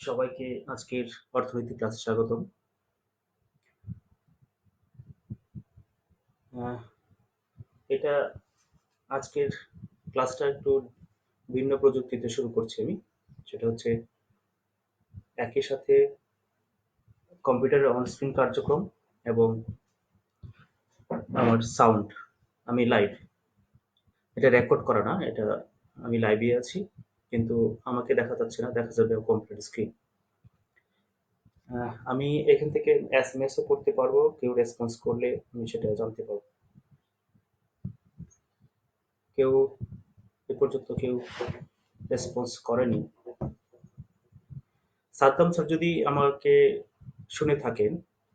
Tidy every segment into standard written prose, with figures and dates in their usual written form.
সবাইকে আজকের অর্থনীতি ক্লাসে স্বাগতম। আহ, এটা আজকের ক্লাসটা একটু ভিন্ন প্রযুক্তিতে শুরু করছি আমি। সেটা হচ্ছে একই সাথে কম্পিউটারের অন স্ক্রিন কার্যক্রম এবং আমার সাউন্ড। আমি লাইভ, এটা রেকর্ড করা না, এটা আমি লাইভে আছি, কিন্তু আমাকে দেখা যাচ্ছে না, দেখা যাবে কম্পিউটার স্ক্রিন। আমি এখান থেকে এসএমএসও করতে পারবো, কেউ রেসপন্স করলে আমি সেটা জানতে পারবো। কেউ এ পর্যন্ত কেউ রেসপন্স করেনি। সাদ্দাম স্যার যদি আমাকে শুনে থাকেন,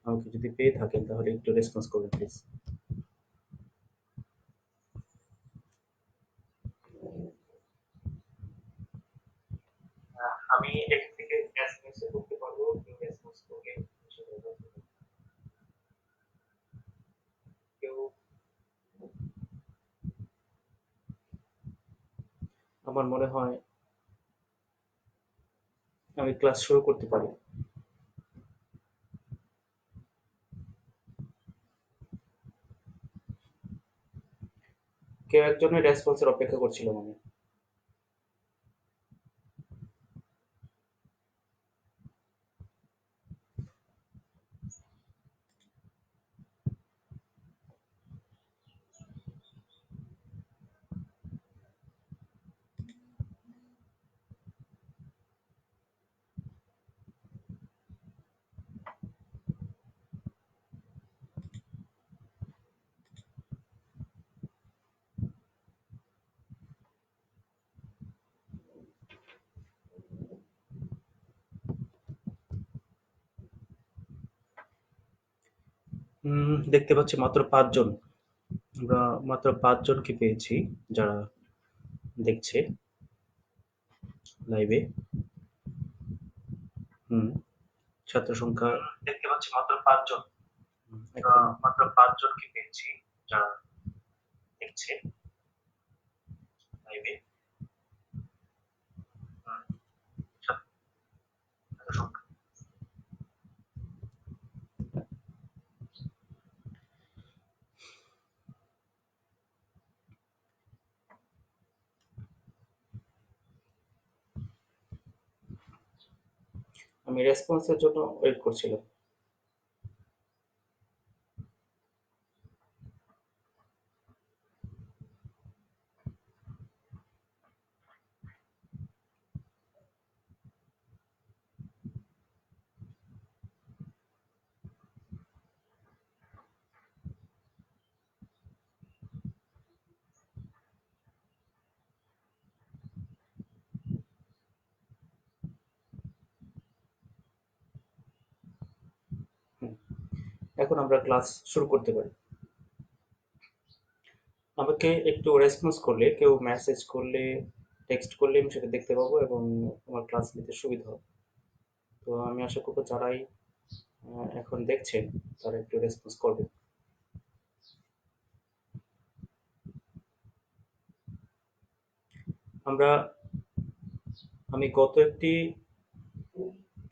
আমাকে যদি পেয়ে থাকেন, তাহলে একটু রেসপন্স করবেন প্লিজ। আমি এখান থেকে এসএমএস করতে পারবো, কেউ রেসপন্স করলে সেটা জানতে পারবো। কেউ, আমার মনে হয় আমি ক্লাস শুরু করতে পারি। কেউ একজনের রেসপন্সের অপেক্ষা করছিলাম আমি। দেখতে পাচ্ছি মাত্র 5 জন। আমরা মাত্র 5 জনকে পেয়েছি যারা দেখছে লাইভে। হুম ছাত্র সংখ্যা দেখতে পাচ্ছি মাত্র 5 জন। এখন মাত্র 5 জনকে পেয়েছি যারা দেখছে লাইভে। ছাত্র সংখ্যা, আমি রেসপন্সের জন্য ওয়েট করছিলাম। হুম, এখন আমরা ক্লাস শুরু করতে পারি। আমাকে একটু রেসপন্স করলে, কেউ মেসেজ করলে, টেক্সট করলে আমি সেটা দেখতে পাবো এবং আমার ক্লাস নিতে সুবিধা হবে। তো আমি আশা করবো যারাই এখন দেখছেন তারা একটু রেসপন্স করবে। আমরা আমি গত একটি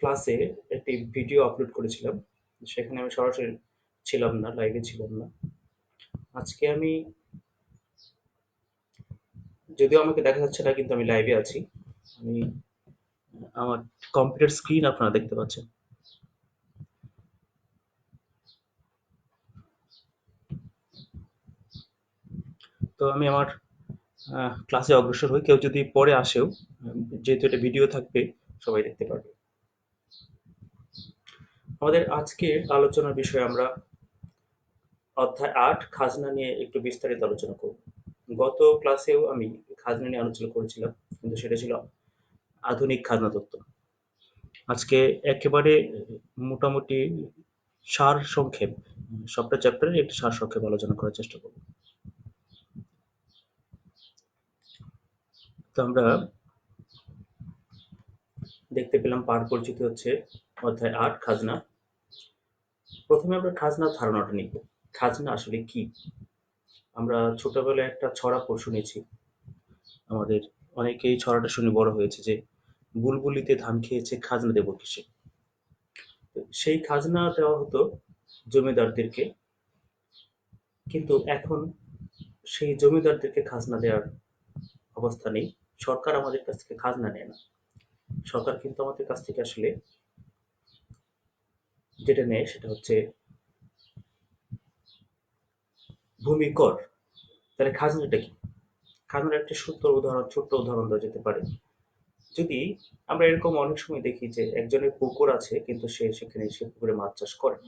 ক্লাসে একটি ভিডিও আপলোড করেছিলাম, সেখানে আমি সরাসরি ছিলাম না, লাইভে ছিলাম না। আজকে আমি, যদিও আমাকে দেখা যাচ্ছে না, কিন্তু আমি লাইভে আছি। আমি আমার কম্পিউটার স্ক্রিন আপনারা দেখতে পাচ্ছেন। তো আমি আমার ক্লাসে অগ্রসর হই। কেউ যদি পরে আসেও, যেহেতু এটা ভিডিও থাকবে, সবাই দেখতে পারবে। আমাদের আজকের আলোচনার বিষয়ে আমরা অধ্যায় 8 খাজনা নিয়ে একটু বিস্তারিত আলোচনা করব। গত ক্লাসেও আমি খাজনা নিয়ে আলোচনা করেছিলাম, কিন্তু সেটা ছিল আধুনিক খাজনা তত্ত্ব। আজকে একেবারে মোটামুটি সার সংক্ষেপ, সবটা চ্যাপ্টারের একটি সার সংক্ষেপ আলোচনা করার চেষ্টা করব। তো আমরা দেখতে পেলাম পাঠ পরিচিতি হচ্ছে অধ্যায় 8 খাজনা। প্রথমে আমরা খাজনার ধারণাটা নিব। খাজনা আসলে কি? আমরা ছোটবেলায় একটা ছড়া শুনেছি, আমাদের অনেকেই ছড়াটা শুনে বড় হয়েছে, যে বুলবুলিতে ধান খেয়েছে, খাজনা দেব কিসে? তো সেই খাজনা দেওয়া হতো জমিদারদেরকে, কিন্তু এখন সেই জমিদারদেরকে খাজনা দেওয়ার অবস্থা নেই। সরকার আমাদের কাছ থেকে খাজনা নেয় না। সরকার কিন্তু আমাদের কাছ থেকে আসলে যেটা নেয় সেটা হচ্ছে ভূমি কর। তাহলে খাজনাটা কি? খাজনার একটা ছোট্ট উদাহরণ দেওয়া যেতে পারে। যদি আমরা এরকম অনেক সময় দেখি যে একজনের পুকুর আছে কিন্তু সে পুকুরে মাছ চাষ করে।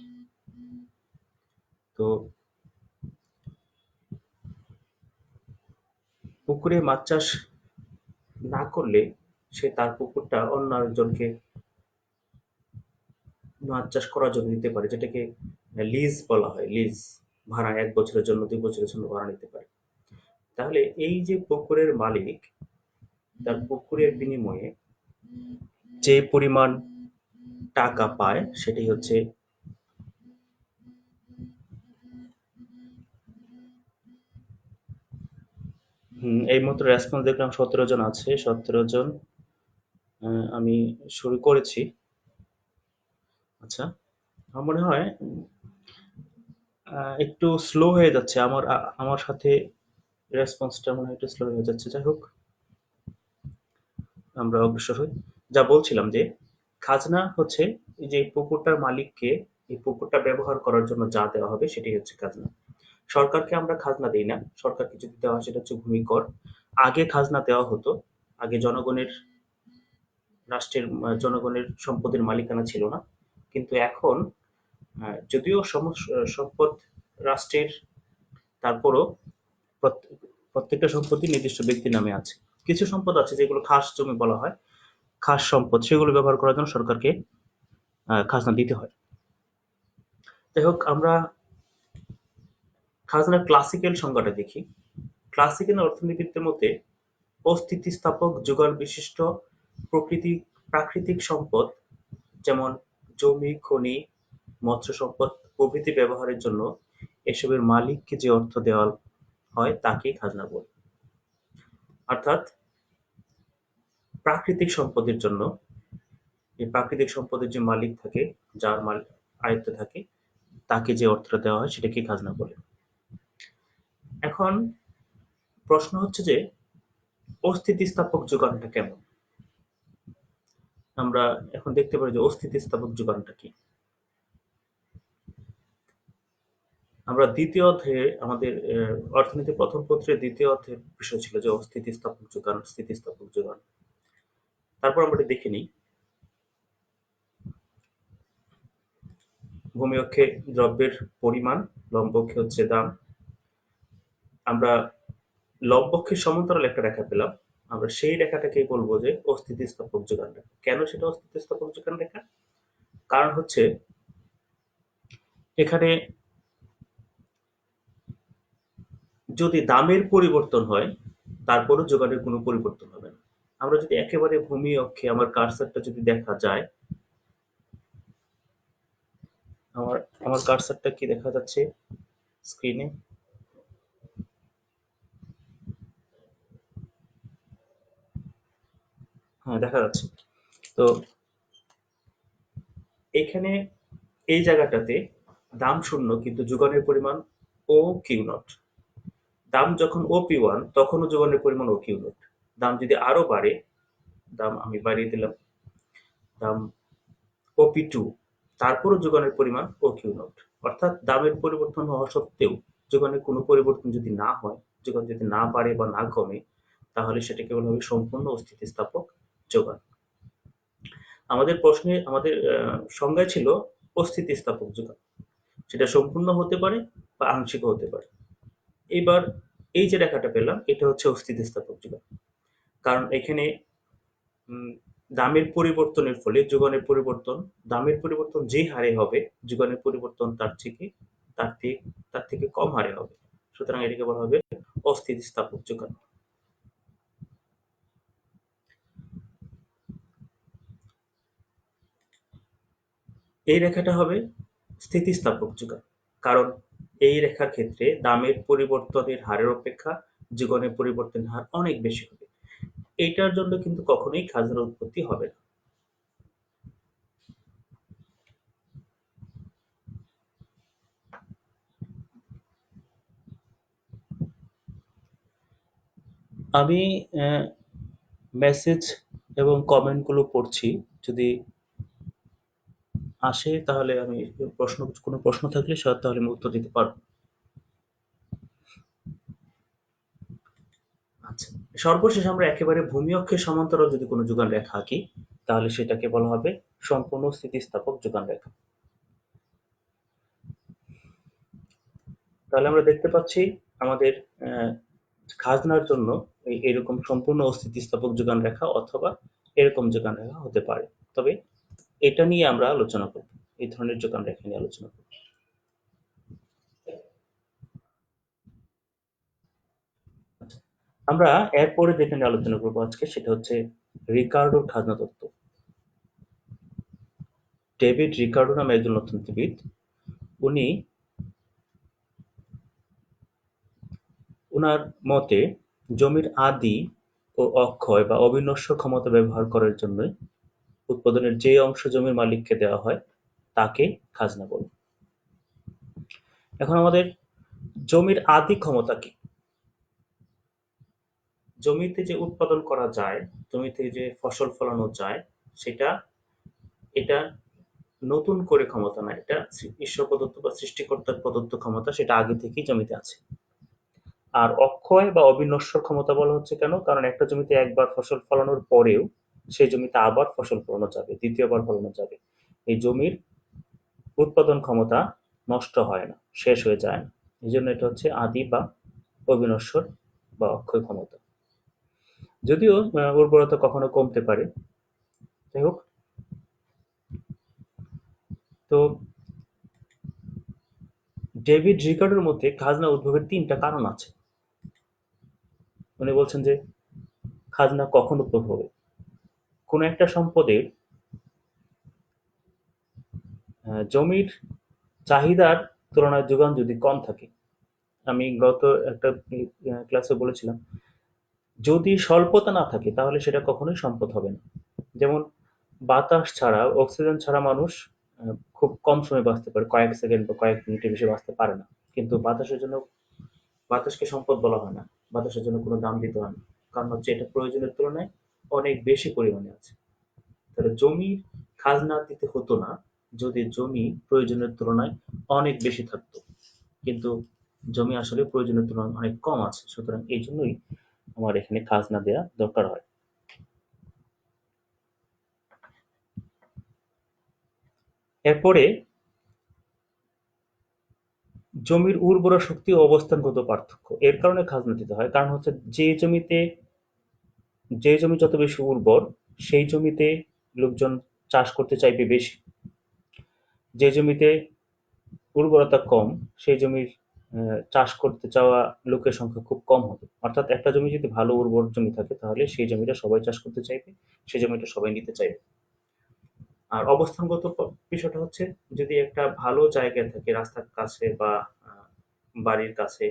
তো পুকুরে মাছ চাষ না করলে সে তার পুকুরটা অন্য আরেকজনকে মাছ চাষ করার জন্য দিতে পারে, যেটাকে লিজ বলা হয়। লিজ, ভাড়া ১ বছরের জন্য, ২ বছরের জন্য ভাড়া নিতে পারে। তাহলে এই যে পুকুরের মালিক, তার পুকুরের বিনিময়ে যে পরিমাণ টাকা পায় সেটাই হচ্ছে এইমাত্র রেসপন্স দেখলাম ১৭ জন আছে, ১৭ জন। আমি শুরু করেছি। আচ্ছা, আমার মনে হয় একটু স্লো হয়ে যাচ্ছে। আমার সাথে রেসপন্সটা মনে হয় একটু স্লো হয়ে যাচ্ছে। যাই হোক, আমরা অগ্রসর হই। যা বলছিলাম যে খাজনা হচ্ছে এই যে পুকুরটার মালিককে এই পুকুরটা ব্যবহার করার জন্য যা দেওয়া হবে সেটাই হচ্ছে খাজনা। সরকারকে আমরা খাজনা দেই না। সরকারকে যদি দেওয়া হয় সেটা হচ্ছে ভূমি কর। আগে খাজনা দেওয়া হতো। আগে জনগণের সম্পদের মালিকানা ছিল না। কিন্তু এখন যদিও সম্পদ রাষ্ট্রের, তারপরও প্রত্যেকটা সম্পত্তি নির্দিষ্ট ব্যক্তির নামে আছে। কিছু সম্পদ আছে যেগুলো খাস জমি বলা হয়, খাস সম্পদ, সেগুলো ব্যবহার করার জন্য সরকারকে খাজনা দিতে হয়। যাই হোক, আমরা খাজনার ক্লাসিক্যাল সংজ্ঞাটা দেখি। ক্লাসিক্যাল অর্থনীতিবিদদের মতে অস্থিতিস্থাপক যোগান বিশিষ্ট প্রাকৃতিক সম্পদ, যেমন জমি, খনি, মৎস্য সম্পদ প্রভৃতি ব্যবহারের জন্য এসবের মালিককে যে অর্থ দেওয়া হয় তাকেই খাজনা বলে। অর্থাৎ প্রাকৃতিক সম্পদের জন্য এই প্রাকৃতিক সম্পদের যে মালিক থাকে, যার আয়ত্তে থাকে, তাকে যে অর্থটা দেওয়া হয় সেটাকে খাজনা বলে। এখন প্রশ্ন হচ্ছে যে অস্থিতিস্থাপক যোগানটা কেমন? আমরা এখন দেখতে পারি যে অস্থিতিস্থাপক যোগানটা কি। আমরা দ্বিতীয় অধ্যায়ে আমাদের অর্থনীতি প্রথম পত্রের দ্বিতীয় অধ্যায়ের বিষয় ছিল যে অস্থিতিস্থাপক যোগান, স্থিতিস্থাপক যোগান। তারপর আমরা এটা দেখে নিই। ভূমি অক্ষে দ্রব্যের পরিমাণ, লম্ব অক্ষে হচ্ছে দাম। আমরা লম্ব অক্ষের সমান্তরাল একটা রেখা পেলাম। আমরা সেই রেখাটাকেই বলবো যে অস্থিতিস্থাপক যোগান রেখা। কেন সেটা অস্থিতিস্থাপক যোগান রেখা? কারণ হচ্ছে এখানে যদি দামের পরিবর্তন হয় তারপরও যোগানের কোনো পরিবর্তন হবে না। আমরা যদি একেবারে ভূমি অক্ষে আমার কার্সারটা যদি দেখা যায়, আমার আমার কার্সারটা কি দেখা যাচ্ছে স্ক্রিনে? হ্যাঁ, দেখা যাচ্ছে। তো এখানে এই জায়গাটাতে দাম শূন্য কিন্তু যোগানের পরিমাণ ও কিউ নট। দাম যখন OP1 তখনও যোগানের পরিমাণ ও কিউ নট। দাম যদি আরো বাড়ে, দাম আমি বাড়িয়ে দিলাম, দাম OP2, তারপরও যোগানের পরিমাণ ও কিউ নট। অর্থাৎ দামের পরিবর্তন হওয়া সত্ত্বেও যোগানের কোনো পরিবর্তন যদি না হয়, যোগান যদি না বাড়ে বা না কমে, তাহলে সেটাকে বলা হবে সম্পূর্ণ অস্থিতিস্থাপক যোগান। আমাদের প্রশ্নে আমাদের সংজ্ঞায় ছিল অস্থিতিস্থাপক যোগান। সেটা সম্পূর্ণ হতে পারে বা আংশিকও হতে পারে। এবার এই যে রেখাটা পেলাম এটা হচ্ছে অস্থিতিস্থাপক যোগান। কারণ এখানে উম, দামের পরিবর্তনের ফলে দামের পরিবর্তন যে হারে হবে, যোগানের পরিবর্তন তার থেকে তার থেকে কম হারে হবে। সুতরাং এটাকে বলা হবে অস্থিতিস্থাপক যোগান। এই রেখাটা হবে স্থিতিস্থাপক যোগান। কারণ এই রেখার ক্ষেত্রে দামের পরিবর্তনের হারের অপেক্ষা যোগানের পরিবর্তনের হার অনেক বেশি হবে। এইটার জন্য কিন্তু কখনোই খাজনার উৎপত্তি হবে না। আমি মেসেজ এবং কমেন্টগুলো পড়ছি। যদি আসে তাহলে আমি কোনো প্রশ্ন থাকলে তাহলে আমি উত্তর দিতে পারবো। আচ্ছা, সর্বশেষ আমরা একেবারে ভূমি অক্ষের সমান্তরাল যদি কোনো যোগান রেখা আঁকি, তাহলে সেটাকে বলা হবে সম্পূর্ণ স্থিতিস্থাপক যোগান রেখা। তাহলে আমরা দেখতে পাচ্ছি আমাদের খাজনার জন্য এরকম সম্পূর্ণ স্থিতিস্থাপক যোগান রেখা অথবা এরকম যোগান রেখা হতে পারে। তবে এটা নিয়ে আমরা আলোচনা করব, এই ধরনের যোগান রেখা নিয়ে আলোচনা করব। আমরা এরপরে যেটা নিয়ে আলোচনা করবো আজকে সেটা হচ্ছে রিকার্ডোর খাজনা তত্ত্ব। ডেভিড রিকার্ডো নামে একজন অর্থনীতিবিদ, উনি উনার মতে জমির আদি ও অক্ষয় বা অবিনশ্বর ক্ষমতা ব্যবহার করার জন্য উৎপাদনের যে অংশ জমির মালিককে দেওয়া হয় তাকে খাজনা বলে। এখন আমাদের জমির আদি ক্ষমতা কি? জমিতে যে উৎপাদন করা যায়, জমিতে যে ফসল ফলানো যায়, সেটা এটা নতুন করে ক্ষমতা না, এটা ঈশ্বর প্রদত্ত বা সৃষ্টিকর্তার প্রদত্ত ক্ষমতা, সেটা আগে থেকেই জমিতে আছে। আর অক্ষয় বা অবিনশ্বর ক্ষমতা বলা হচ্ছে কেন? কারণ একটা জমিতে একবার ফসল ফলানোর পরেও সেই জমিতে আবার ফসল ফলানো যাবে, দ্বিতীয়বার ফলানো যাবে। এই জমির উৎপাদন ক্ষমতা নষ্ট হয় না, শেষ হয়ে যায় না। এই জন্য এটা হচ্ছে আদি বা অবিনশ্বর বা অক্ষয় ক্ষমতা। যদিও উর্বরতা কখনো কমতে পারে। যাই হোক, তো ডেভিড রিকার্ডোর মধ্যে খাজনা উদ্ভবের ৩টা কারণ আছে। উনি বলছেন যে খাজনা কখন উদ্ভব হবে? কোন একটা সম্পদের জমির চাহিদার তুলনায় যোগান যদি কম থাকে। আমি গত একটা ক্লাসে বলেছিলাম, যদি স্বল্পতা না থাকে তাহলে সেটা কখনোই সম্পদ হবে না। যেমন বাতাস ছাড়া, অক্সিজেন ছাড়া মানুষ খুব কম সময় বাঁচতে পারে, কয়েক সেকেন্ড বা কয়েক মিনিটের বেশি বাঁচতে পারে না। কিন্তু বাতাসের জন্য, বাতাসকে সম্পদ বলা হয় না, বাতাসের জন্য কোনো দাম দিতে হয় না। কারণ হচ্ছে এটা প্রয়োজনের তুলনায় অনেক বেশি পরিমাণে আছে। তাহলে জমির খাজনা দিতে হতো না যদি জমি প্রয়োজনের তুলনায় অনেক বেশি থাকতো। কিন্তু জমি আসলে প্রয়োজনের তুলনায় অনেক কম আছে, সুতরাং এই জন্যই আমার এখানে খাজনা দেওয়া দরকার হয়। এরপরে জমির উর্বরা শক্তি ও অবস্থানগত পার্থক্য, এর কারণে খাজনা দিতে হয়। কারণ হচ্ছে যে জমি যত বেশি উর্বর, সেই জমিতে লোকজন চাষ করতে চাইবে বেশি। যে জমিতে উর্বরতা কম, সেই জমির চাষ করতে চাওয়া লোকের সংখ্যা খুব কম হবে। অর্থাৎ একটা জমি যদি ভালো উর্বর জমি থাকে তাহলে সেই জমিটা সবাই চাষ করতে চাইবে, সেই জমিটা সবাই নিতে চাইবে। আর অবস্থানগত বিষয়টা হচ্ছে, যদি একটা ভালো জায়গায় থাকে, রাস্তার কাছে বা বাড়ির কাছে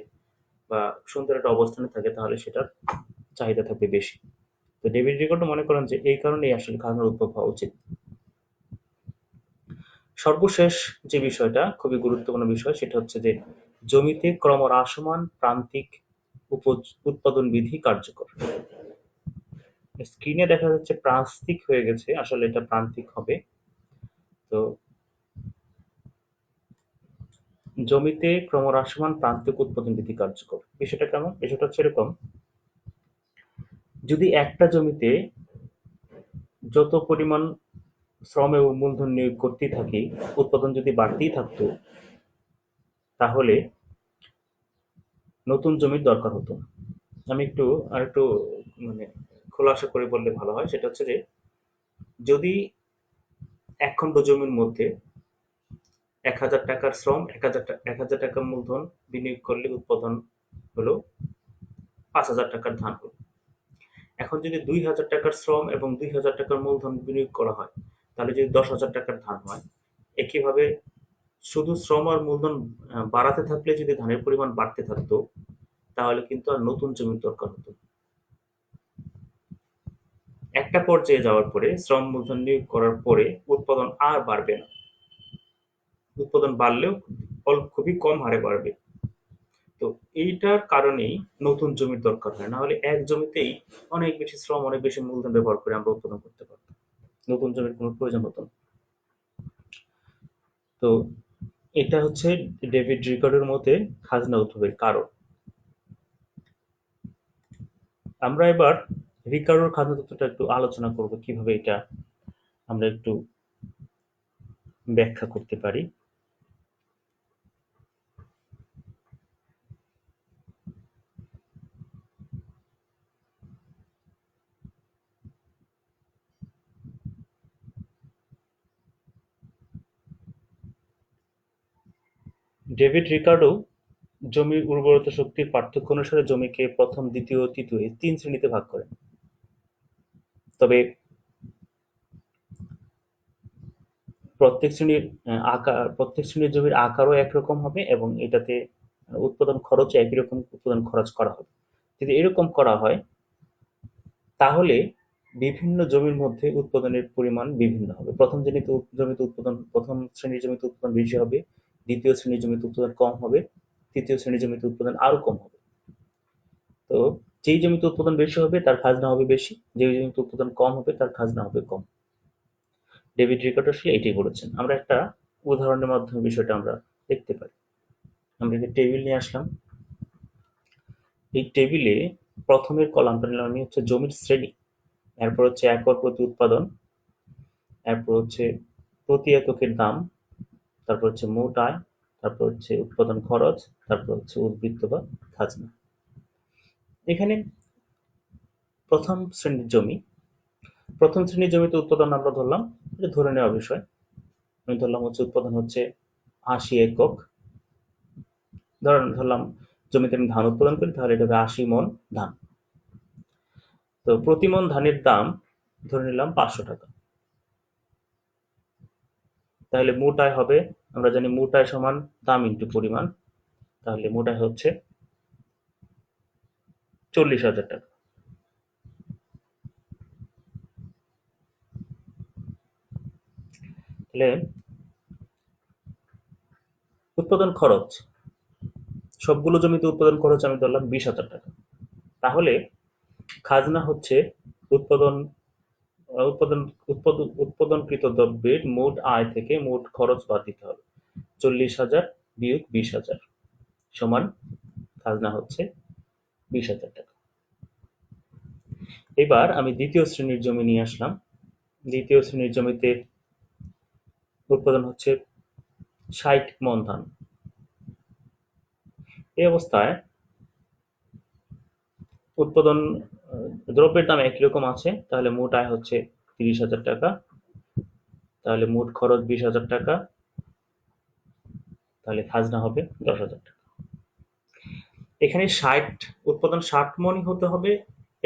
বা সুন্দর একটা অবস্থানে থাকে, তাহলে সেটার চাহিদা থাকবে বেশি। তো ডেভিড রিকার্ডো মনে করেন যে এই কারণেই আসলে খাজনার উদ্ভব হওয়া উচিত। সর্বশেষ যে বিষয়টা খুবই গুরুত্বপূর্ণ বিষয়, সেটা হচ্ছে যে জমিতে ক্রমহ্রাসমান প্রান্তিক উৎপাদন বিধি কার্যকর। স্ক্রিনে দেখা যাচ্ছে প্রান্তিক হয়ে গেছে, আসলে এটা প্রান্তিক হবে। তো জমিতে ক্রমহ্রাসমান প্রান্তিক উৎপাদন বিধি কার্যকর, বিষয়টা কেমন? বিষয়টা হচ্ছে এরকম, যদি একটা জমিতে যত পরিমাণ শ্রম এবং মূলধন নিয়োগ করতেই থাকি, উৎপাদন যদি বাড়তেই থাকতো, তাহলে নতুন জমির দরকার হতো না। আমি আরেকটু মানে খোলাসা করে বললে ভালো হয়। সেটা হচ্ছে যে, যদি এক খণ্ড জমির মধ্যে ১,০০০ টাকার শ্রম, ১,০০০ টাকা মূলধন বিনিয়োগ করলে উৎপাদন হলো ৫,০০০ টাকার ধান হলো। এখন যদি ২,০০০ টাকার শ্রম এবং ২,০০০ টাকার মূলধন বিনিয়োগ করা হয়, তাহলে যদি ১০,০০০ টাকার ধান হয়। একইভাবে শুধু শ্রম আর মূলধন বাড়াতে থাকলে যদি ধানের পরিমাণ বাড়তে থাকতো, তাহলে কিন্তু আর নতুন জমির দরকার হতো না। একটা পর্যায়ে যাওয়ার পরে শ্রম মূলধন নিয়োগ করার পরে উৎপাদন আর বাড়বে না। উৎপাদন বাড়লেও খুবই কম হারে বাড়বে। তো এইটার কারণেই নতুন জমির দরকার হয়, না হলে এক জমিতেই অনেক বেশি শ্রম, অনেক বেশি মূলধন ব্যবহার করে আমরা উৎপাদন করতে পারতাম। নতুন জমির কোনো প্রয়োজন হতো না। তো এটা হচ্ছে ডেভিড রিকার্ডোর মতে খাজনা উদ্ভবের কারণ। আমরা এবার রিকার্ডোর খাজনা তত্ত্বটা একটু আলোচনা করব, কিভাবে এটা আমরা একটু ব্যাখ্যা করতে পারি। ডেভিড রিকার্ডো জমির উর্বরতা শক্তির পার্থক্য অনুসারে জমিকে প্রথম, দ্বিতীয়, তৃতীয় এই ৩ শ্রেণীতে ভাগ করেন। তবে প্রত্যেক শ্রেণীর জমির আকারও একরকম হবে এবং এটাতে উৎপাদন খরচও একই রকম উৎপাদন খরচ করা হবে। যদি এরকম করা হয় তাহলে বিভিন্ন জমির মধ্যে উৎপাদনের পরিমাণ বিভিন্ন হবে। প্রথম শ্রেণীর জমিতে উৎপাদন বেশি হবে, দ্বিতীয় শ্রেণীর জমিতে উৎপাদন কম হবে, তৃতীয় শ্রেণীর জমিতে উৎপাদন আরো কম হবে। তো যেই জমিতে উৎপাদন বেশি হবে তার খাজনা হবে বেশি, যেই জমিতে উৎপাদন কম হবে তার খাজনা হবে কম। ডেভিড রিকার্ডো আসলে এটাই বলেছেন। আমরা একটা উদাহরণের মাধ্যমে বিষয়টা আমরা দেখতে পারি। আমরা একটা টেবিল নিয়ে আসলাম। এই টেবিলে প্রথমের কলামটা নিলাম আমি হচ্ছে জমির শ্রেণী, এরপর হচ্ছে একর প্রতি উৎপাদন, এরপর হচ্ছে প্রতি এককের দাম, তারপর হচ্ছে মোট আয়, তারপর হচ্ছে উৎপাদন খরচ, তারপর হচ্ছে উদ্বৃত্ত বা খাজনা। এখানে প্রথম শ্রেণীর জমি, প্রথম শ্রেণীর জমিতে উৎপাদন আমরা ধরলাম, এটা ধরে নেওয়া বিষয়। আমি ধরলাম হচ্ছে উৎপাদন হচ্ছে ৮০ একক। ধরলাম জমিতে আমি ধান উৎপাদন করি, তাহলে এটা হবে ৮০ মণ ধান। তো প্রতি মণ ধানের দাম ধরে নিলাম ৫০০ টাকা। তাহলে মোট আয় হবে, আমরা জানি মোট আয় সমান দাম ইন্টু পরিমাণ, তাহলে মোট আয় হচ্ছে ৪০,০০০ টাকা। তাহলে উৎপাদন খরচ, সবগুলো জমিতে উৎপাদন খরচ আমি ধরলাম ২০,০০০ টাকা। তাহলে খাজনা হচ্ছে উৎপাদন উৎপাদন উৎপাদনকৃত দ্রব্যের মোট আয় থেকে মোট খরচ বাদ দিতে হবে। ৪০,০০০ বিয়োগ ২০,০০০ সমান খাজনা হচ্ছে ২০,০০০ টাকা। এবার আমি দ্বিতীয় শ্রেণীর জমি নিয়ে আসলাম। দ্বিতীয় শ্রেণীর জমিতে উৎপাদন হচ্ছে ৬০ মণ ধান। এই অবস্থায় উৎপাদন দ্রব্যের দাম একই রকম আছে, তাহলে মোট আয় হচ্ছে ৩০,০০০ টাকা, তাহলে মোট খরচ ২০,০০০ টাকা, তাহলে খাজনা হবে ১০,০০০ টাকা। এখানে উৎপাদন ৬০ মণই হতে হবে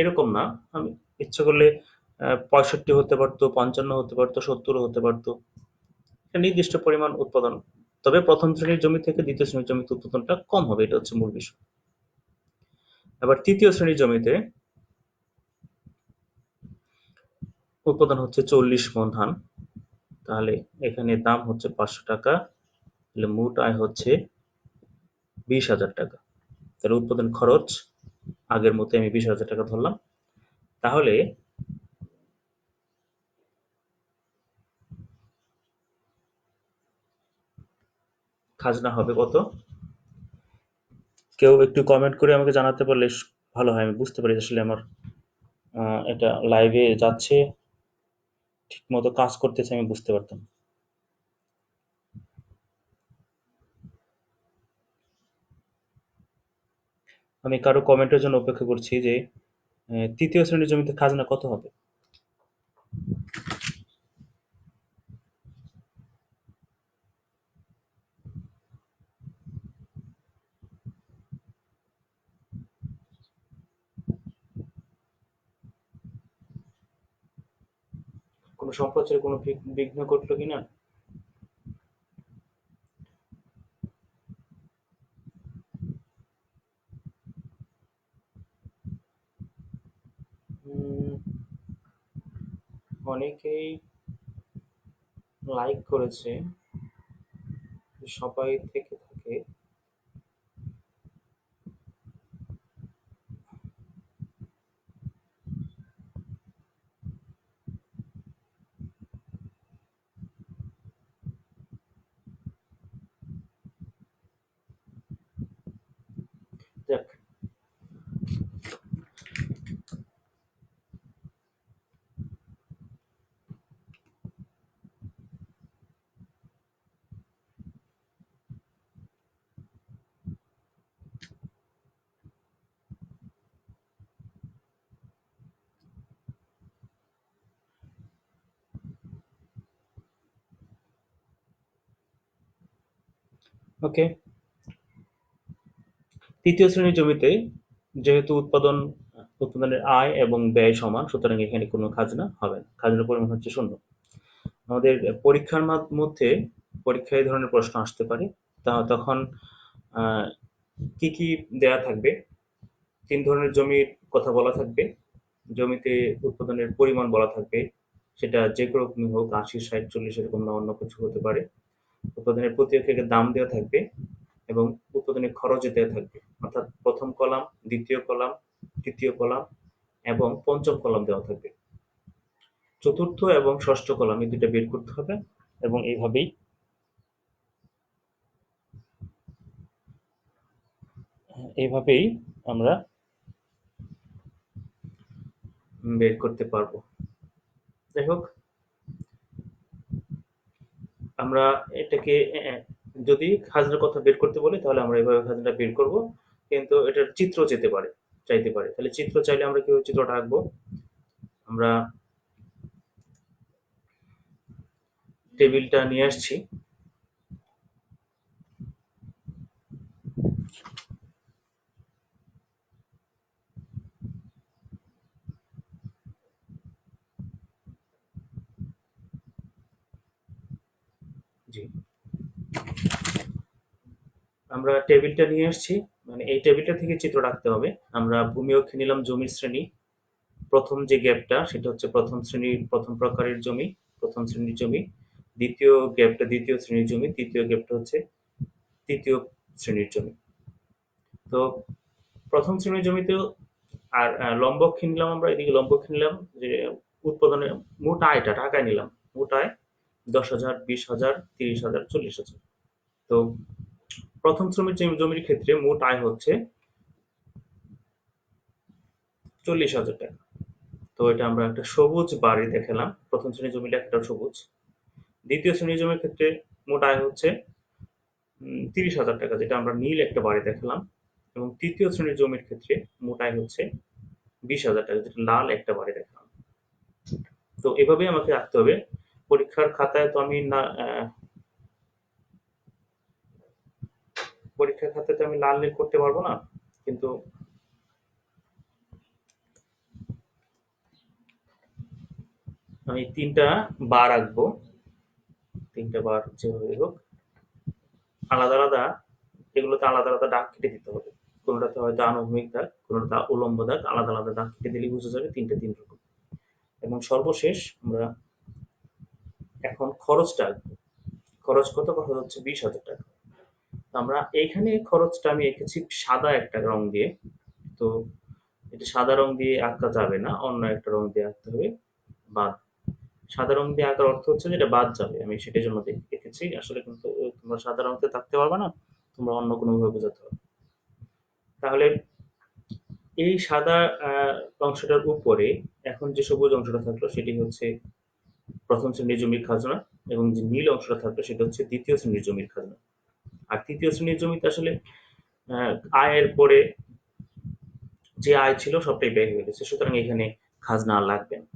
এরকম না। আমি ইচ্ছে করলে ৬৫ হতে পারতো, ৫৫ হতে পারতো, ৭০ও হতে পারতো। একটা নির্দিষ্ট পরিমাণ উৎপাদন, তবে প্রথম শ্রেণীর জমি থেকে দ্বিতীয় শ্রেণীর জমিতে উৎপাদনটা কম হবে, এটা হচ্ছে মূল বিষয়। আবার তৃতীয় শ্রেণীর জমিতে উৎপাদন হচ্ছে ৪০ মণ ধান, তাহলে এখানে দাম হচ্ছে ৫০০ টাকা, তাহলে মোট আয় হচ্ছে ২০,০০০ টাকা। তাহলে উৎপাদন খরচ আগের মতো আমি ২০,০০০ টাকা ধরলাম। তাহলে খাজনা হবে কত? কেউ একটু কমেন্ট করে আমাকে জানাতে পারলে ভালো হয়, আমি বুঝতে পারি আসলে আমার এটা লাইভে যাচ্ছে, ঠিক মতো কাজ করতেছে, আমি বুঝতে পারতাম। আমি কারো কমেন্টের জন্য অপেক্ষা করছি যে তৃতীয় শ্রেণীর জমিতে খাজনা কত হবে। কোনো সম্প্রচারে কোনো বিঘ্ন ঘটলো কিনা? উম, অনেকেই লাইক করেছে, সবাই থেকে থাকে। যাক, ওকে। তৃতীয় শ্রেণীর জমিতে যেহেতু উৎপাদনের আয় এবং ব্যয় সমান, সুতরাং এখানে কোনো খাজনা হবে না, খাজনার পরিমাণ হচ্ছে 0। আমাদের পরীক্ষার মধ্যে পরীক্ষায় এই ধরনের প্রশ্ন আসতে পারে। তখন আহ, কি কি দেয়া থাকবে? 3 ধরনের জমির কথা বলা থাকবে। জমিতে উৎপাদনের পরিমাণ বলা থাকবে, সেটা যে রকমই হোক, 80, 60, 40 এরকম না অন্য কিছু হতে পারে। উৎপাদনের প্রতি এককের দাম দেওয়া থাকবে এবং উৎপাদনের খরচ দেওয়া থাকবে, অর্থাৎ প্রথম কলাম, দ্বিতীয় কলাম, তৃতীয় কলাম এবং পঞ্চম কলাম দেওয়া থাকবে। চতুর্থ এবং ষষ্ঠ কলাম এই দুইটা বের করতে হবে এবং এইভাবেই আমরা বের করতে পারবো। যাই হোক, আমরা এটাকে যদি খাজনার কথা বের করতে বলি তাহলে আমরা এভাবে খাজনাটা বের করব, কিন্তু এটার চিত্র চাইতে পারে। তাহলে চিত্র চাইলে আমরা কিভাবে চিত্রটা আঁকবো? আমরা টেবিলটা নিয়ে আসছি। জি, আমরা টেবিলটা নিয়ে আসছি, মানে এই টেবিলটা থেকে চিত্র রাখতে হবে। আমরা ভূমি অক্ষে নিলাম জমির শ্রেণী। প্রথম যে গ্যাপটা সেটা হচ্ছে প্রথম শ্রেণীর প্রথম প্রকারের জমি, প্রথম শ্রেণীর জমি। দ্বিতীয় গ্যাপটা দ্বিতীয় শ্রেণীর জমি, তৃতীয় গ্যাপটা হচ্ছে তৃতীয় শ্রেণীর জমি। তো প্রথম শ্রেণীর জমিতেও আর লম্ব অক্ষে নিলাম, আমরা এদিকে লম্ব অক্ষে নিলাম যে উৎপাদনের মোট আয়টা টাকায় নিলাম। মোট আয় 10,000, 20,000, 30,000, 40,000। তো প্রথম শ্রেণীর জমির ক্ষেত্রে মোট আয় হচ্ছে 40,000 টাকা। তো এটা আমরা একটা সবুজ বাড়ি দেখালাম, প্রথম শ্রেণীর জমিটা একটা সবুজ। দ্বিতীয় শ্রেণীর জমির ক্ষেত্রে মোট আয় হচ্ছে 30,000 টাকা, যেটা আমরা নীল একটা বাড়ি দেখালাম। এবং তৃতীয় শ্রেণীর জমির ক্ষেত্রে মোট আয় হচ্ছে 20,000 টাকা, যেটা লাল একটা বাড়ি দেখালাম। তো এভাবেই আমাকে রাখতে হবে। পরীক্ষার খাতায় তো আমি না পরীক্ষার খাতায় তো আমি লাল নীল করতে পারবো না, কিন্তু আমি 3টা বার আঁকবো। 3টা বার যেভাবে হোক আলাদা আলাদা, এগুলোতে আলাদা আলাদা দাগ কেটে দিতে হবে। কোনোটাতে হয়তো আনুভূমিক দাগ, কোনোটা উলম্ব দাগ, আলাদা আলাদা দাগ কেটে দিলে বুঝা যাবে 3টে 3 রকম। এবং সর্বশেষ আমরা এখন খরচটা আঁকবো। খরচ কত? খরচ হচ্ছে 20,000 টাকা। আমরা এইখানে খরচটা আমি এঁকেছি সাদা একটা রং দিয়ে। তো এটা সাদা রং দিয়ে আঁকা যাবে না, অন্য একটা রং দিয়ে আঁকতে হবে। বাদ, সাদা রং দিয়ে আঁকার অর্থ হচ্ছে যে এটা বাদ যাবে, আমি সেটার জন্য এঁকেছি আসলে। কিন্তু তোমরা সাদা রংতে থাকতে পারবে না, তোমরা অন্য কোনো ভাবে বোঝাতে হবে। তাহলে এই সাদা অংশটার উপরে এখন যে সবুজ অংশটা থাকলো সেটি হচ্ছে প্রথম শ্রেণীর জমির খাজনা, এবং যে নীল অংশটা থাকলো সেটা হচ্ছে দ্বিতীয় শ্রেণীর জমির খাজনা। আর তৃতীয় শ্রেণীর জমিতে আসলে আয়ের পরে যে আয় ছিল সবটাই ব্যয় হয়ে গেছে, সুতরাং এখানে খাজনা আর লাগবে না।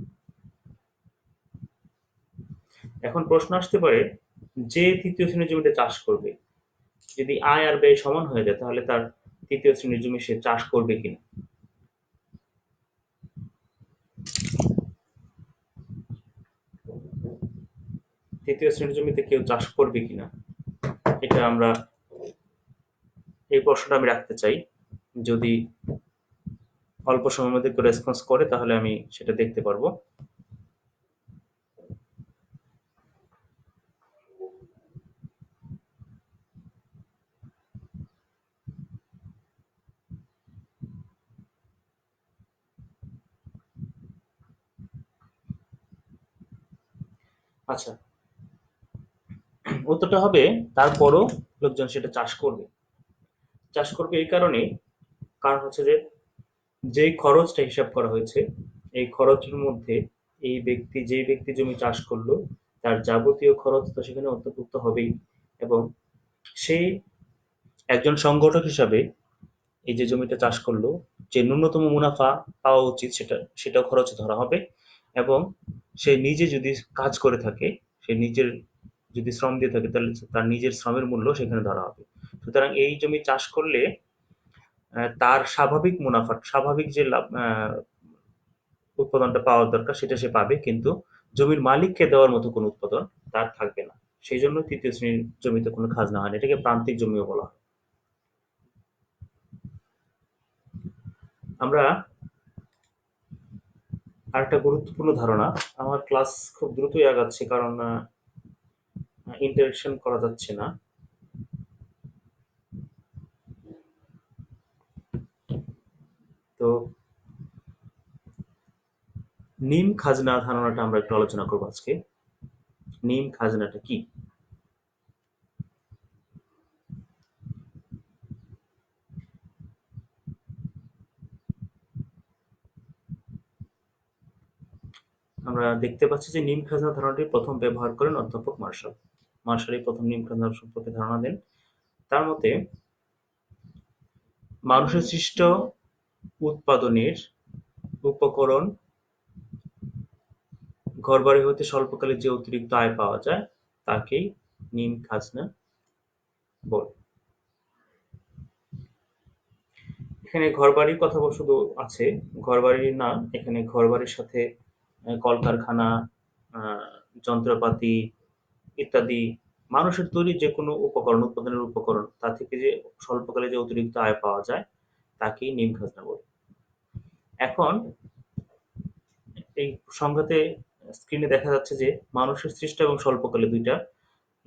এখন প্রশ্ন আসতে পারে, যে তৃতীয় শ্রেণীর জমিতে চাষ করবে, যদি আয় আর ব্যয় সমান হয়ে যায় তাহলে তার তৃতীয় শ্রেণীর জমি সে চাষ করবে কিনা। তৃতীয় শ্রেণীর জমিতে কেউ চাষ করবে কিনা, এটা আমরা এই প্রশ্নটা আমি রাখতে চাই। যদি অল্প সময়ের মধ্যে কেউ রেসপন্স করে তাহলে আমি সেটা দেখতে পারবো। আচ্ছা, উত্তরটা হবে তারপরও লোকজন সেটা চাষ করবে। চাষ করবে এই কারণে, কারণ হচ্ছে যে যেই খরচটা হিসাব করা হয়েছে, এই খরচের মধ্যে যেই ব্যক্তি জমি চাষ করলো, তার যাবতীয় খরচ তো সেখানে অন্তর্ভুক্ত হবেই। এবং সে একজন সংগঠক হিসাবে এই যে জমিটা চাষ করলো, যে ন্যূনতম মুনাফা পাওয়া উচিত সেটা খরচে ধরা হবে। এবং সে নিজে যদি কাজ করে থাকে, সে নিজের যদি শ্রম দিয়ে থাকে, তাহলে তার নিজের শ্রমের মূল্য সেখানে ধরা হবে। সুতরাং এই জমি চাষ করলে তার স্বাভাবিক মুনাফা, স্বাভাবিক যে লাভ, উৎপাদনটা পাওয়ার দরকার সেটা সে পাবে, কিন্তু জমির মালিককে দেওয়ার মতো কোনো উৎপাদন তার থাকবে না। সেই জন্য তৃতীয় শ্রেণীর জমিতে কোনো খাজনা হয় না, এটাকে প্রান্তিক জমিও বলা হয়। আমরা আরেকটা গুরুত্বপূর্ণ ধারণা, আমার ক্লাস খুব দ্রুতই আগাচ্ছে কারণ ইন্টারেকশন করা যাচ্ছে না। তো নিম খাজনা ধারণাটা আমরা একটু আলোচনা করবো আজকে। নিম খাজনাটা কি? আমরা দেখতে পাচ্ছি যে নিম খাজনা ধারণাটি প্রথম ব্যবহার করেন অধ্যাপক মার্শাল। মার্শালই প্রথম নিম খাজনা সম্পর্কে ধারণা দেন। তার মতে মানুষের সৃষ্ট উৎপাদনের উপকরণ ঘরবাড়ি হতে স্বল্পকালে যে অতিরিক্ত আয় পাওয়া যায় তাকেই নিম খাজনা বলে। এখানে ঘরবাড়ির কথা শুধু আছে, ঘরবাড়ি না, এখানে ঘরবাড়ির সাথে কলকারখানা, আহ, যন্ত্রপাতি ইত্যাদি, মানুষের তৈরি যে কোনো উপকরণ, উৎপাদনের উপকরণ, তা থেকে যে স্বল্পকালে যে অতিরিক্ত আয় পাওয়া যায় তাকেই নিম খাজনা বলে। এখন এই সংজ্ঞাতে স্ক্রিনে দেখা যাচ্ছে যে মানুষের সৃষ্ট এবং স্বল্পকালে দুইটা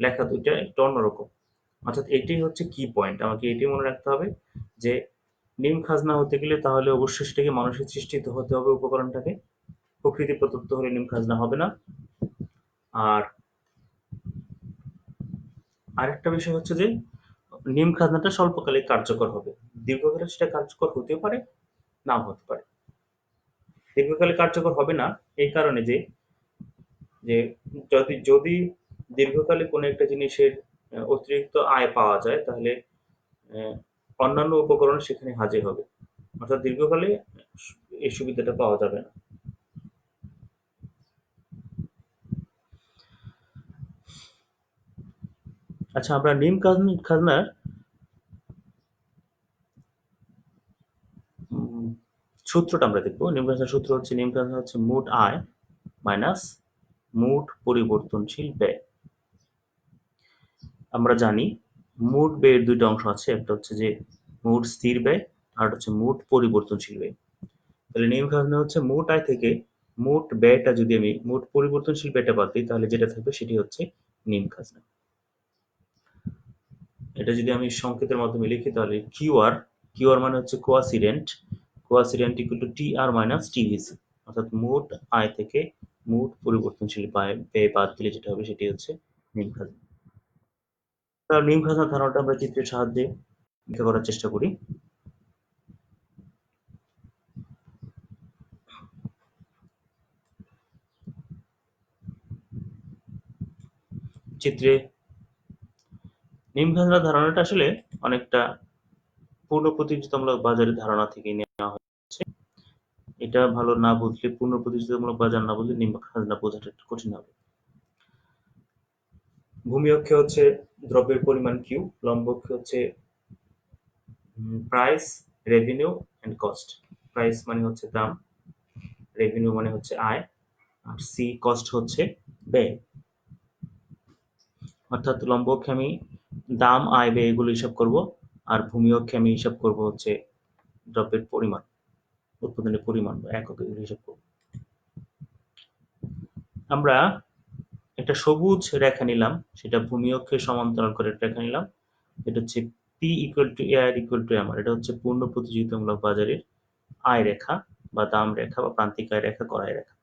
লেখা, দুইটা একটু অন্যরকম। অর্থাৎ এটি হচ্ছে কি পয়েন্ট, আমাকে এটি মনে রাখতে হবে যে নিম খাজনা হতে গেলে তাহলে অবশ্যই সেটাকে মানুষের সৃষ্টিত হতে হবে উপকরণটাকে, প্রকৃতি প্রদত্ত হলে নিম খাজনা হবে না। আর আরেকটা বিষয় হচ্ছে যে নিম খাজনাটা স্বল্পকালে কার্যকর হবে, দীর্ঘকালে সেটা কার্যকর হতেও পারে, নাও হতে পারে। দীর্ঘকালে কার্যকর হবে না এই কারণে যে যে যদি যদি দীর্ঘকালে কোনো একটা জিনিসের অতিরিক্ত আয় পাওয়া যায়, তাহলে আহ, অন্যান্য উপকরণ সেখানে হাজির হবে, অর্থাৎ দীর্ঘকালে এই সুবিধাটা পাওয়া যাবে না। আচ্ছা, আমরা নিম খাজনার উম, সূত্রটা আমরা দেখবো। নিম খাজনার সূত্র হচ্ছে, নিম খাজনা হচ্ছে মোট আয় মাইনাস মোট পরিবর্তনশীল ব্যয়। আমরা জানি মোট ব্যয়ের দুইটা অংশ আছে, একটা হচ্ছে যে মোট স্থির ব্যয়, আর একটা হচ্ছে মোট পরিবর্তনশীল ব্যয়। তাহলে নিম খাজনা হচ্ছে মোট আয় থেকে মোট ব্যয়টা, যদি আমি মোট পরিবর্তনশীল ব্যয়টা বাদ দিই তাহলে যেটা থাকবে সেটি হচ্ছে নিম খাজনা। এটা যদি আমি সংকেতের মাধ্যমে লিখি তাহলে কিউআর, কিউআর মানে হচ্ছে quasi rent, quasi rent equal to T R minus TVC. অর্থাৎ মোট আয় থেকে মোট পরিবর্তনশীল ব্যয় বাদ দিলে যেটা হবে সেটি হচ্ছে নিম খাজনা। তাহলে নিম খাজনার ধারণাটা আমরা চিত্রের সাহায্যে ব্যাখ্যা করার চেষ্টা করি। চিত্রে নিম খাজনার ধারণাটা আসলে অনেকটা পূর্ণ প্রতিযোগিতামূলক বাজারের ধারণা থেকে নেওয়া হয়েছে। এটা ভালো না বুঝলে, পূর্ণ প্রতিযোগিতামূলক বাজার না বুঝলে নিম খাজনা বোঝাটা একটু কঠিন হবে। ভূমি অক্ষে হচ্ছে দ্রব্যের পরিমাণ কিউ, লম্ব অক্ষে হচ্ছে price, revenue and cost. Price মানে হচ্ছে দাম, রেভিনিউ মানে হচ্ছে আয়, আর সি কস্ট হচ্ছে ব্যয়। অর্থাৎ লম্ব অক্ষে আমি দাম, আয়, ব্যয় এগুলো হিসাব করব, আর ভূমি অক্ষে আমি হিসাব করব হচ্ছে দ্রব্যের পরিমাণ, উৎপাদনের পরিমাণ বা একক, এগুলো হিসাব করব। আমরা একটা সবুজ রেখা নিলাম, সেটা ভূমি অক্ষে সমান্তরাল করে একটা রেখা নিলাম। এটা হচ্ছে P equal to A R equal to M R. এটা হচ্ছে পূর্ণ প্রতিযোগিতামূলক বাজারের আয় রেখা বা দাম রেখা বা প্রান্তিক আয় রেখা, করায় রেখা।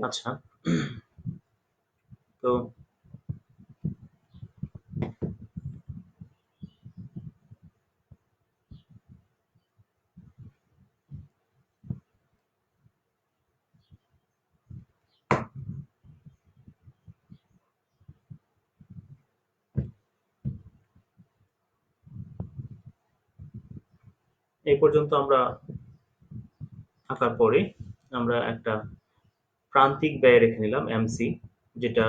আচ্ছা, তো এই পর্যন্ত আমরা আঁকার পরে আমরা একটা প্রান্তিক ব্যয় রেখে নিলাম এমসি, যেটা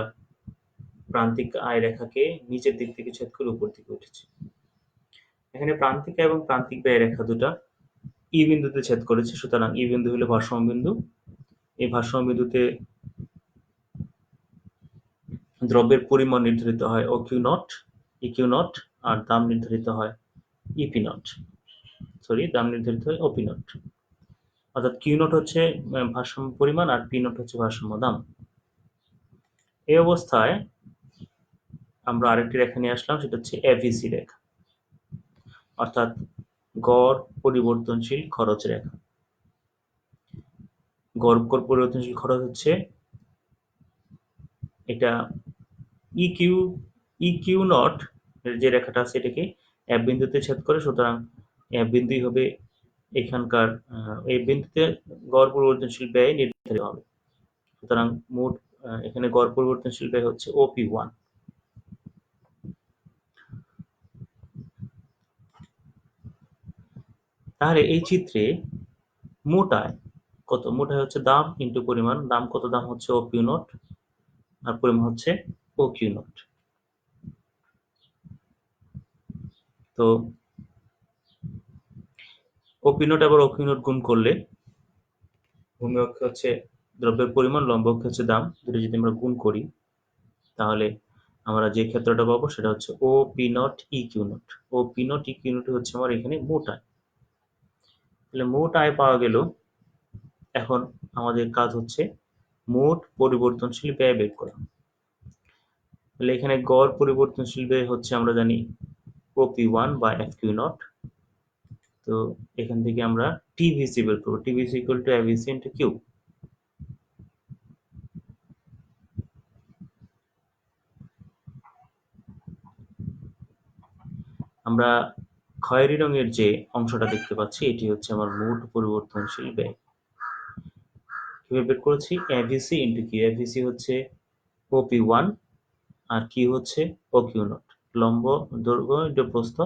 প্রান্তিক আয় রেখাকে নিচের দিক থেকে ছেদ করে উপর দিকে উঠেছে। এখানে প্রান্তিক আয় এবং প্রান্তিক ব্যয় রেখা দুটা ই বিন্দুতে ছেদ করেছে, সুতরাং ই বিন্দু হলো ভারসাম্য বিন্দু। এই ভারসাম্য বিন্দুতে দ্রব্যের পরিমাণ নির্ধারিত হয় O Q naught, E Q naught, আর দাম নির্ধারিত হয় ইপি নট, দাম নির্ধারিত হয় ওপি নট। অর্থাৎ কিউ নট হচ্ছে ভারসাম্য পরিমাণ আর পি নট হচ্ছে ভারসাম্য দাম। এই অবস্থায় আমরা আরেকটি রেখা নিয়ে আসলাম, সেটা হচ্ছে এভিসি রেখা, অর্থাৎ গড় পরিবর্তনশীল খরচ রেখা। গড় পরিবর্তনশীল খরচ হচ্ছে এটা ইকিউ, ইকিউ নট যে রেখাটা আছে এটাকে এফ বিন্দুতে ছেদ করে, সুতরাং এফ বিন্দুই হবে এখানকার এই বিন্দুতে গড় পরিবর্তনশীল ব্যয় নির্ধারিত হবে। সুতরাং মোট এখানে গড় পরিবর্তনশীল ব্যয় হচ্ছে ওপি ওয়ান। তাহলে এই চিত্রে মোট আয় কত? মোট আয় হচ্ছে দাম ইন্টু পরিমাণ। দাম কত? দাম হচ্ছে ও কিউ নট, আর পরিমাণ হচ্ছে ও কিউ নট। তো ও পি নট আবার ও কিউ নট গুণ করলে ভূমি অক্ষে হচ্ছে দ্রব্যের পরিমাণ, লম্ব অক্ষে হচ্ছে দাম, দুটো যদি আমরা গুণ করি তাহলে আমরা যে ক্ষেত্রটা পাবো সেটা হচ্ছে O P naught E Q naught. O P naught E Q naught হচ্ছে আমার এখানে মোট আয়। তাহলে মোট আয় পাওয়া গেল। এখন আমাদের কাজ হচ্ছে মোট পরিবর্তনশীল ব্যয় বের করা। তাহলে এখানে গড় পরিবর্তনশীল ব্যয় হচ্ছে আমরা জানি ওপি ওয়ান বা এফ কিউ নট। তো এখান থেকে আমরা টিভিসি বের করবো। TVC equal to AVC into Q. আমরা খয়েরি রঙের যে অংশটা দেখতে পাচ্ছি এটি হচ্ছে আমার মোট পরিবর্তনশীল ব্যয়। কিভাবে বের করেছি? ABC into Q. এভিসি হচ্ছে ওপি ওয়ান আর কিউ হচ্ছে ও কিউ নট। লম্ব দৈর্ঘ্য ইন্টু প্রস্থ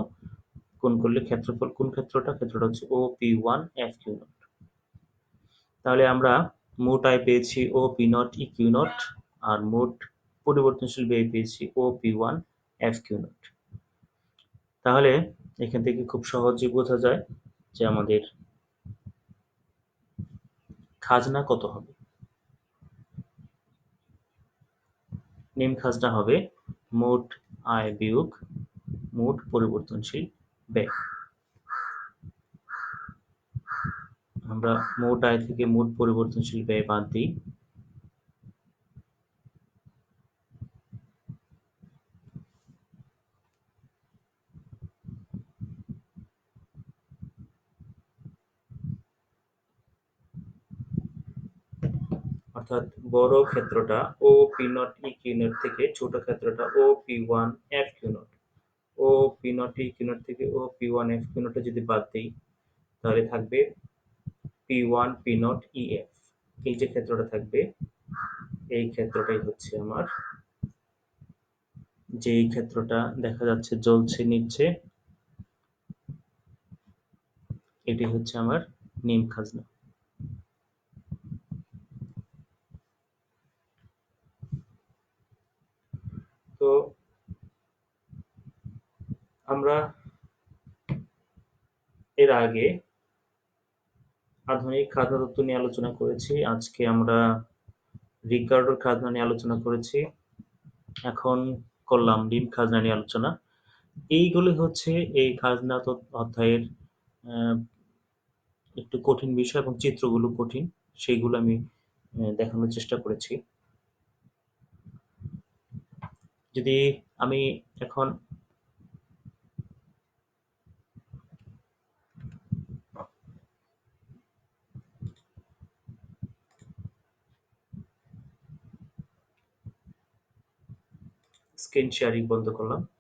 গুণ করলে ক্ষেত্রফল, কোন ক্ষেত্রটা? ক্ষেত্রটা হচ্ছে O P one F Q naught. তাহলে আমরা মোট আয় পেয়েছি O P naught E Q naught, আর মোট পরিবর্তনশীল ব্যয় পেয়েছি O P one F Q naught. তাহলে এখান থেকে খুব সহজেই বোঝা যায় যে আমাদের খাজনা কত হবে। নিম খাজনা হবে মোট আয় বিয়োগ মোট পরিবর্তনশীল ব্যয়। আমরা মোট আয় থেকে মোট পরিবর্তনশীল ব্যয় বাদ দিই। অর্থাৎ বড় ক্ষেত্রটা O P naught E Q naught থেকে ছোট ক্ষেত্রটা O P one F Q naught, O P naught E Q naught থেকে O P one F Q naught যদি বাদ দিই তাহলে থাকবে P one P naught E F. এই যে ক্ষেত্রটা থাকবে এই ক্ষেত্রটাই হচ্ছে আমার, যে এই ক্ষেত্রটা দেখা যাচ্ছে জ্বলছে নিচে, এটি হচ্ছে আমার নিম খাজনা। তো আমরা এর আগে আধুনিক খাজনা তত্ত্ব নিয়ে আলোচনা করেছি। আজকে আমরা রিকার্ডোর খাজনা নিয়ে আলোচনা করেছি। এখন করলাম ডিম খাজনা নিয়ে আলোচনা। এইগুলি হচ্ছে এই খাজনা অধ্যায়ের আহ, একটু কঠিন বিষয় এবং চিত্রগুলো কঠিন, সেইগুলো আমি দেখানোর চেষ্টা করেছি। যদি আমি এখন স্ক্রিন শেয়ারিং বন্ধ করলাম।